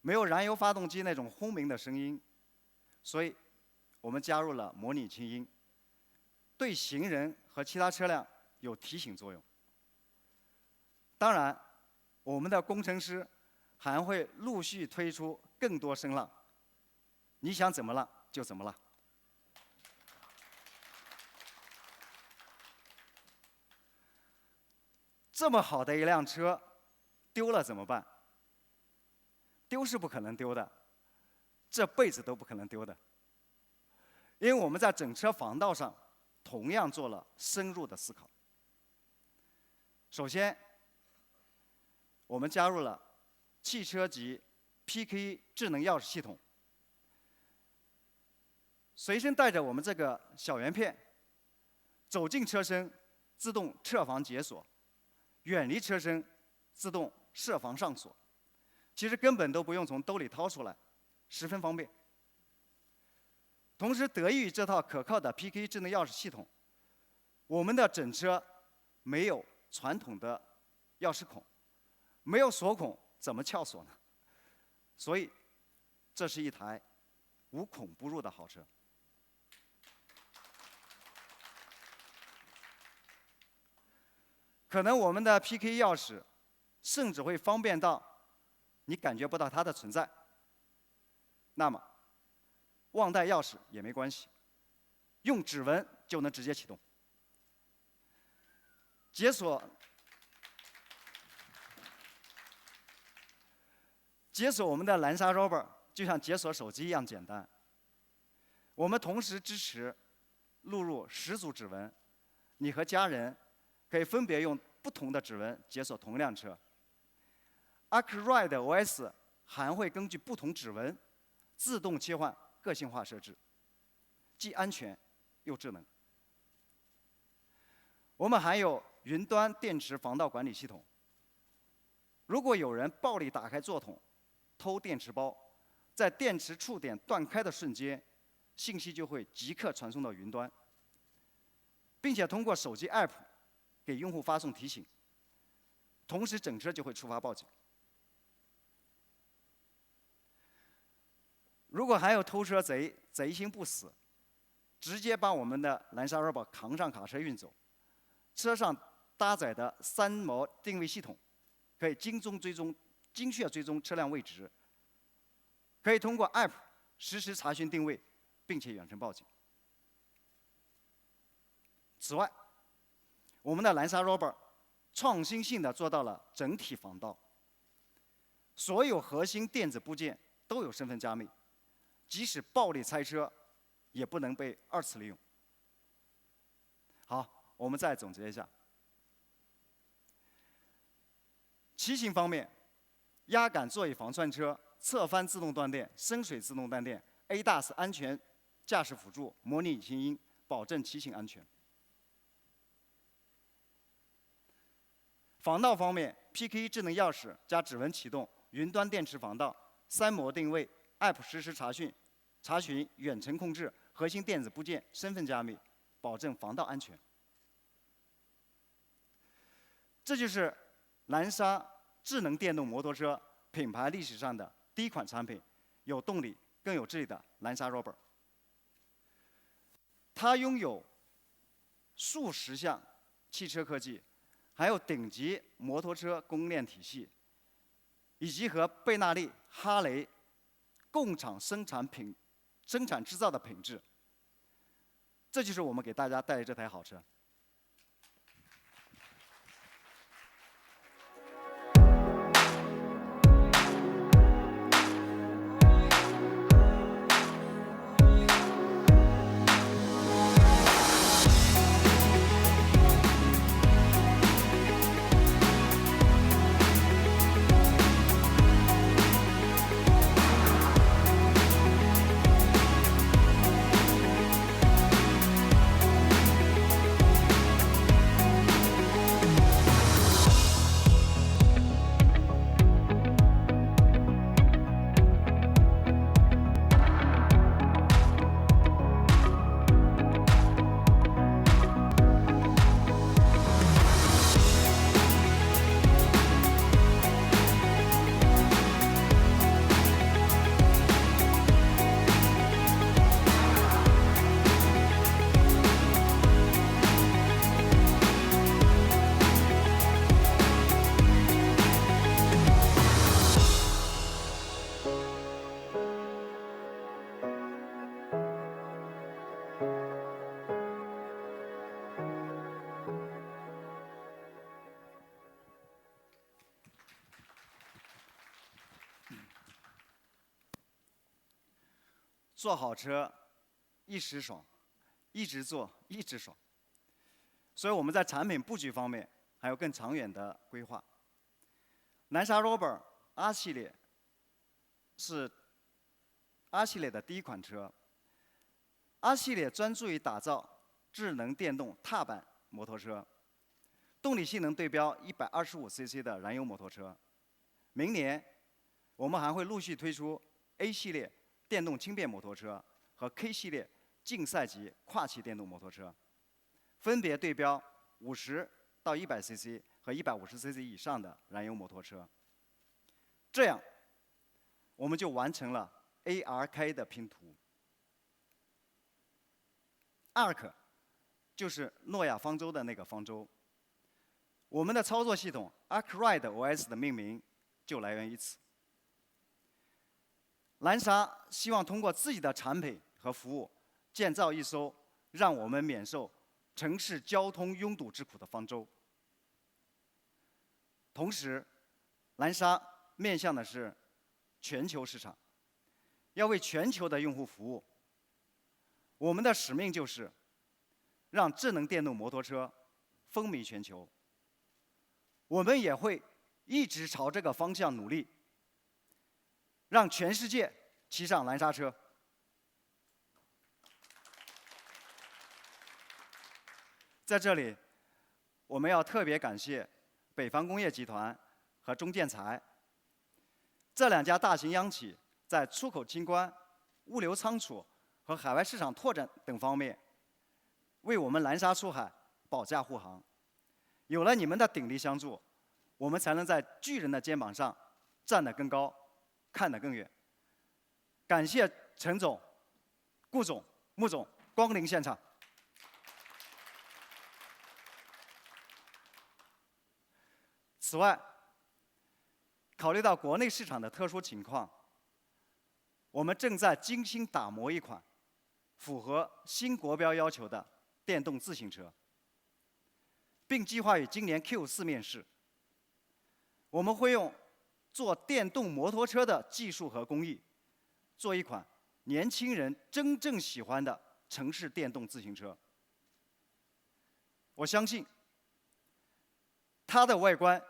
没有燃油发动机那种轰鸣的声音，所以我们加入了模拟引擎音，对行人和其他车辆有提醒作用。当然，我们的工程师还会陆续推出更多声浪，你想怎么浪就怎么浪。这么好的一辆车，丢了怎么办？丢是不可能丢的，这辈子都不可能丢的。因为我们在整车防盗上同样做了深入的思考。首先，我们加入了汽车级 PKE 智能钥匙系统，随身带着我们这个小圆片，走进车身自动侧防解锁，远离车身自动设防上锁，其实根本都不用从兜里掏出来，十分方便。同时，得益于这套可靠的 PKE 智能钥匙系统，我们的整车没有传统的钥匙孔，没有锁孔，怎么撬锁呢？所以，这是一台无孔不入的好车。可能我们的 PKE 钥匙甚至会方便到你感觉不到它的存在，那么忘带钥匙也没关系，用指纹就能直接启动。解锁我们的蓝鲨 Rover 就像解锁手机一样简单。我们同时支持录入10组指纹，你和家人可以分别用不同的指纹解锁同一辆车。ArcRide OS 还会根据不同指纹自动切换个性化设置，既安全又智能。我们还有云端电池防盗管理系统，如果有人暴力打开座桶，偷电池包，在电池触点断开的瞬间，信息就会即刻传送到云端，并且通过手机 App 给用户发送提醒，同时整车就会触发报警。如果还有偷车贼贼心不死，直接把我们的蓝鲨 Rover 扛上卡车运走，车上搭载的3模定位系统可以精确追踪车辆位置，可以通过 App 实时查询定位，并且远程报警。此外，我们的蓝鲨 Rover 创新性地做到了整体防盗，所有核心电子部件都有身份加密，即使暴力拆车，也不能被2次利用。好，我们再总结一下。骑行方面，压感座椅防窜车、侧翻自动断电、深水自动断电、ADAS 安全驾驶辅助、模拟引擎音、保证骑行安全。防盗方面 ，PK 智能钥匙加指纹启动、云端电池防盗、3模定位、App 实时查询、远程控制、核心电子部件、身份加密，保证防盗安全。这就是蓝鲨智能电动摩托车品牌历史上的第一款产品，有动力更有智力的蓝鲨 Rover。它拥有数十项汽车科技，还有顶级摩托车供应链体系，以及和贝纳利、哈雷共厂生产制造的品质。这就是我们给大家带来这台好车。坐好车，一时爽；一直坐，一直爽。所以我们在产品布局方面还有更长远的规划。蓝鲨 Rover R 系列是 R 系列的第一款车。R 系列专注于打造智能电动踏板摩托车，动力性能对标125cc 的燃油摩托车。明年我们还会陆续推出 A 系列电动轻便摩托车和 K 系列竞赛级跨骑电动摩托车，分别对标50到100cc 和150cc 以上的燃油摩托车。这样，我们就完成了 ARK 的拼图。ARK 就是诺亚方舟的那个方舟。我们的操作系统 ARKRide OS 的命名就来源于此。蓝鲨希望通过自己的产品和服务，建造一艘让我们免受城市交通拥堵之苦的方舟。同时，蓝鲨面向的是全球市场，要为全球的用户服务。我们的使命就是让智能电动摩托车风靡全球。我们也会一直朝这个方向努力，让全世界骑上蓝鲨车。在这里，我们要特别感谢北方工业集团和中建材这两家大型央企在出口清关、物流仓储和海外市场拓展等方面，为我们蓝鲨出海保驾护航。有了你们的鼎力相助，我们才能在巨人的肩膀上站得更高，看得更远。感谢陈总、顾总、穆总光临现场。此外，考虑到国内市场的特殊情况，我们正在精心打磨一款符合新国标要求的电动自行车，并计划于今年 Q4 面世。我们会用做电动摩托车的技术和工艺，做一款年轻人真正喜欢的城市电动自行车。我相信，它的外观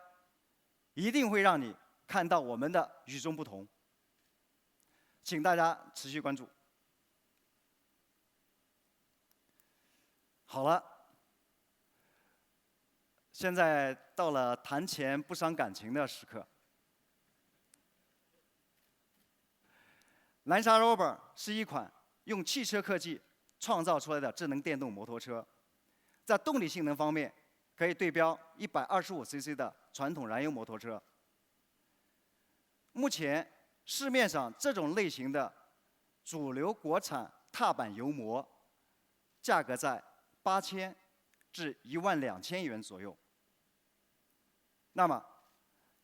一定会让你看到我们的与众不同。请大家持续关注。好了，现在到了谈钱不伤感情的时刻。蓝鲨 Rover 是一款用汽车科技创造出来的智能电动摩托车，在动力性能方面可以对标125cc 的传统燃油摩托车。目前市面上这种类型的主流国产踏板油摩，价格在8000至12000元左右。那么，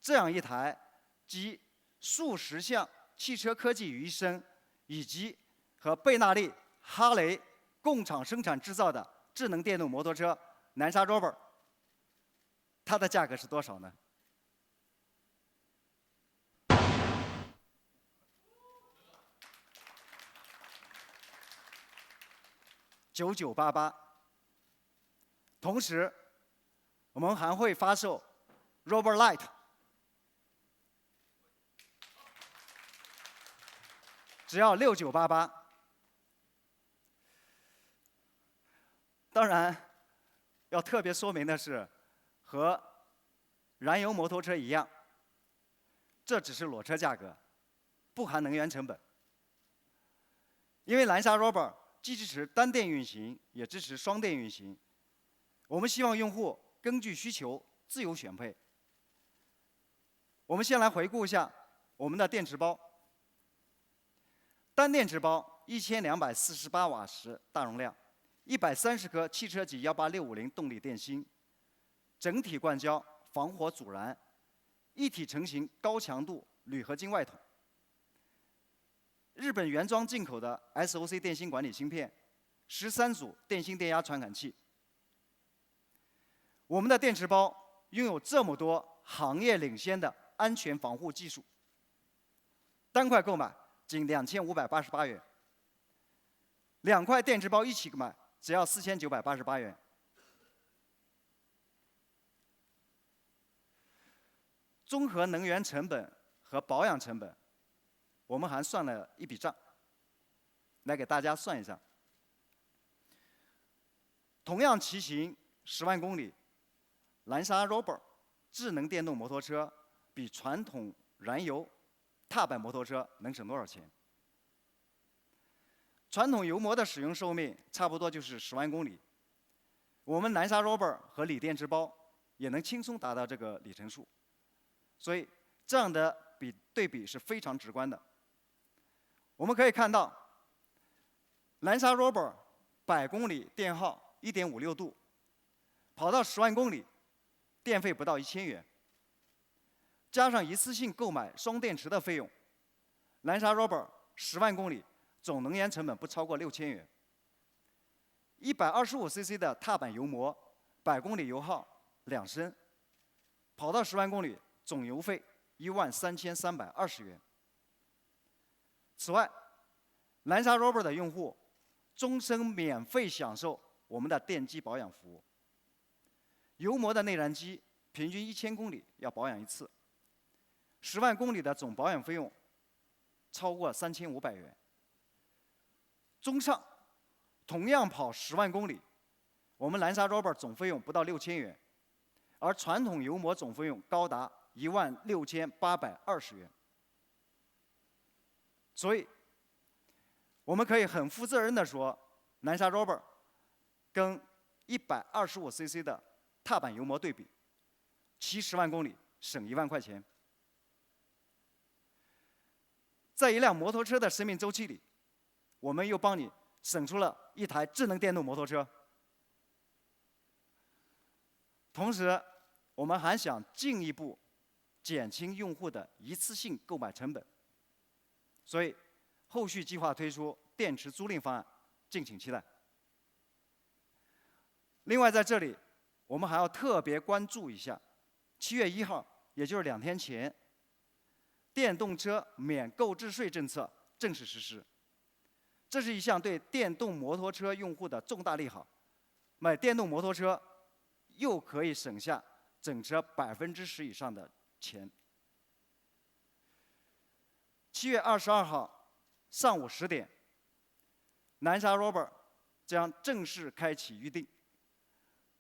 这样一台集数十项汽车科技于一身，以及和贝纳利、哈雷共厂生产制造的智能电动摩托车南沙 Rover， 它的价格是多少呢？9988。同时，我们还会发售 Rover Lite， 只要6988。当然，要特别说明的是，和燃油摩托车一样，这只是裸车价格，不含能源成本。因为蓝鲨 Rover 既支持单电运行，也支持双电运行。我们希望用户根据需求自由选配。我们先来回顾一下我们的电池包。单电池包1248瓦时大容量，130颗汽车级18650动力电芯，整体灌胶防火阻燃，一体成型高强度铝合金外筒。日本原装进口的 SOC 电芯管理芯片，13组电芯电压传感器。我们的电池包拥有这么多行业领先的安全防护技术，单块购买仅2588元，2块电池包一起购买只要4988元。综合能源成本和保养成本，我们还算了一笔账，来给大家算一下。同样骑行10万公里，蓝鲨 Rover 智能电动摩托车比传统燃油踏板摩托车能省多少钱？传统油摩的使用寿命差不多就是10万公里，我们蓝鲨 Rover 和锂电池包也能轻松达到这个里程数，所以这样的对比是非常直观的。我们可以看到，蓝鲨 Rover 100公里电耗1.56度，跑到10万公里，电费不到1000元，加上一次性购买双电池的费用，蓝鲨 Rover 10万公里总能源成本不超过6000元。125cc 的踏板油摩，100公里油耗2升，跑到10万公里，总油费13320元。此外，蓝鲨 Rover 的用户终身免费享受我们的电机保养服务。油摩的内燃机平均1000公里要保养一次，10万公里的总保养费用超过3500元。综上，同样跑10万公里，我们蓝鲨 Rover 总费用不到6000元，而传统油摩总费用高达16820元。所以，我们可以很负责任地说，蓝鲨 Rover 跟125cc 的踏板油摩对比，骑10万公里省1万块钱。在一辆摩托车的生命周期里，我们又帮你省出了一台智能电动摩托车。同时，我们还想进一步减轻用户的一次性购买成本，所以后续计划推出电池租赁方案，敬请期待。另外，在这里我们还要特别关注一下，7月1号，也就是2天前，电动车免购置税政策正式实施。这是一项对电动摩托车用户的重大利好，买电动摩托车又可以省下整车10%以上的钱。7月22号上午10点，南沙 Rover 将正式开启预定，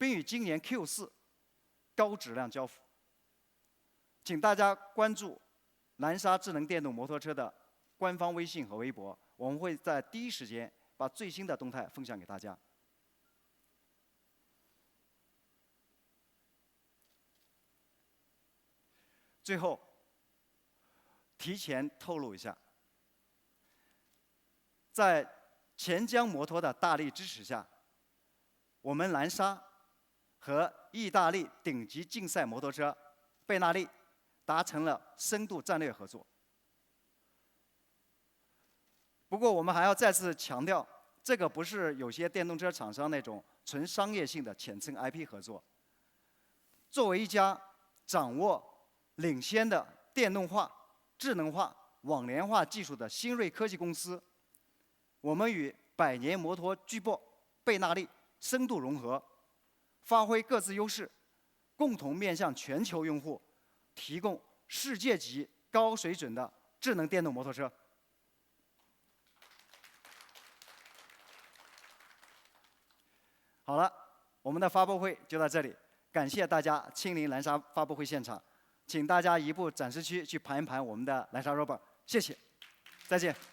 并于今年 Q4高质量交付。请大家关注南沙智能电动摩托车的官方微信和微博，我们会在第一时间把最新的动态分享给大家。最后，提前透露一下，在钱江摩托的大力支持下，我们南沙和意大利顶级竞赛摩托车贝纳利达成了深度战略合作。不过，我们还要再次强调，这个不是有些电动车厂商那种纯商业性的浅层 IP 合作。作为一家掌握领先的电动化、智能化、网联化技术的新锐科技公司，我们与百年摩托巨擘贝纳利深度融合，发挥各自优势，共同面向全球用户提供世界级高水准的智能电动摩托车。好了，我们的发布会就到这里，感谢大家亲临南沙发布会现场，请大家移步展示区去盘一盘我们的南沙 Rover， 谢谢，再见。